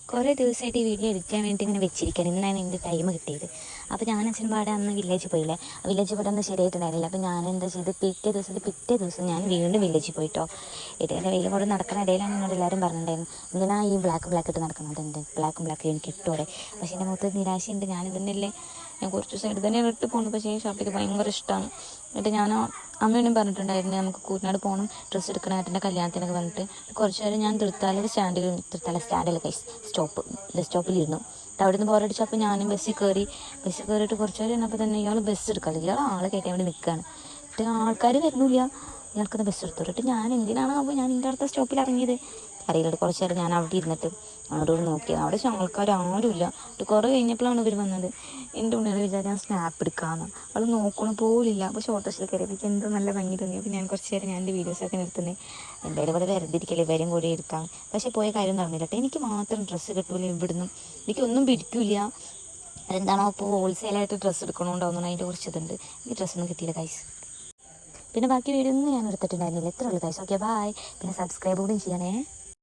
കുറേ ദിവസമായിട്ട് ഈ വീഡിയോ എഡിറ്റ് ചെയ്യാൻ വേണ്ടി ഇങ്ങനെ വെച്ചിരിക്കുകയാണ്. ഇന്നാണ് എൻ്റെ ടൈം കിട്ടിയത്. അപ്പോൾ ഞാൻ അച്ഛനും പാടെ അന്ന് വില്ലേജിൽ പോയില്ലേ, വില്ലേജിൽ പോയിട്ട് അന്ന് ശരിയായിട്ടുണ്ടായിരുന്നില്ല. അപ്പോൾ ഞാൻ എന്താ ചെയ്ത് പിറ്റേ ദിവസം ഞാൻ വീണ്ടും വില്ലേജിൽ പോയിട്ടോ. ഇടയിലെ വെയിൽ കൂടെ നടക്കുന്ന ഇടയിലാണ് എന്നോട് എല്ലാവരും പറഞ്ഞിട്ടുണ്ടായിരുന്നു, എന്തിനാ ഈ ബ്ലാക്ക് ഇട്ട് നടക്കുന്നത്, എൻ്റെ ബ്ലാക്ക് എനിക്ക് ഇട്ടോടെ. പക്ഷേ എൻ്റെ മുഖത്ത് നിരാശയുണ്ട്. ഞാനിതന്നെയല്ലേ, ഞാൻ കുറച്ച് ദിവസം ഇത് തന്നെയാണ് ഇട്ട് പോകുന്നത്. പക്ഷേ ഈ ഷോപ്പിലേക്ക് ഭയങ്കര ഇഷ്ടമാണ്. എന്നിട്ട് ഞാൻ അമ്മയോടും പറഞ്ഞിട്ടുണ്ടായിരുന്നു നമുക്ക് കൂറ്റനാട് പോകണം, ഡ്രസ്സ് എടുക്കണം ഏട്ടൻ്റെ കല്യാണത്തിനൊക്കെ വന്നിട്ട്. കുറച്ച് നേരം ഞാൻ തൃത്താല സ്റ്റാൻഡിൽ ബസ് സ്റ്റോപ്പിലിരുന്നു. അവിടെ നിന്ന് ബോറടിച്ചപ്പോൾ ഞാനും ബസ്സിൽ കയറിയിട്ട് കുറച്ച് നേരം ഇരുന്നപ്പോൾ തന്നെ ഇയാൾ ബസ് എടുക്കാറില്ല, ഇയാൾ ആളെ കയറ്റാൻ വേണ്ടി നിൽക്കുകയാണ്. എന്നിട്ട് ആൾക്കാർ വരുന്നില്ല, ഇയാൾക്കൊന്ന് ബസ് എടുത്തോട്ട് ഞാൻ എന്തിനാണ് അപ്പോൾ ഞാൻ എൻ്റെ അടുത്ത സ്റ്റോപ്പിൽ ഇറങ്ങിയത് അറിയില്ല. കുറച്ച് നേരം ഞാൻ അവിടെ ഇരുന്നിട്ട് അവരോട് നോക്കിയത്, അവിടെ ആൾക്കാർ ആരുമില്ല. കുറേ കഴിഞ്ഞപ്പോഴാണ് ഇവർ വന്നത്. എൻ്റെ ഉള്ളിൽ വിചാരിച്ച് ഞാൻ സ്നാപ്പ് എടുക്കാമെന്ന്, അവൾ നോക്കണം പോലില്ല. അപ്പോൾ ഷോർട്ടസിൽ കയറിയപ്പോൾ എന്തോ നല്ല ഭംഗി തോന്നി. അപ്പോൾ ഞാൻ കുറച്ച് നേരം ഞാൻ എൻ്റെ വീഡിയോസൊക്കെ നിർത്തുന്നത്, എന്തായാലും ഇവിടെ വെറുതെ ഇരിക്കല്ലേ, ഇവരും കൂടി എടുക്കാം. പക്ഷേ പോയ കാര്യം നടന്നില്ല കേട്ടോ. എനിക്ക് മാത്രം ഡ്രസ്സ് കിട്ടൂല ഇവിടുന്ന്, എനിക്കൊന്നും പിടിക്കില്ല. അതെന്താണോ അപ്പോൾ ഹോൾസെയിലായിട്ട് ഡ്രസ്സ് എടുക്കണോണ്ടാവുന്നു, അതിൻ്റെ കുറച്ചതുണ്ട്. ഈ ഡ്രസ്സൊന്നും കിട്ടിയില്ല ഗൈസ്. പിന്നെ ബാക്കി വീഡിയോ ഒന്നും ഞാൻ എടുത്തിട്ടുണ്ടായിരുന്നില്ല. എത്ര ഉള്ളു ഗൈസ്. Okay bye. പിന്നെ സബ്സ്ക്രൈബ് കൂടി ചെയ്യണേ.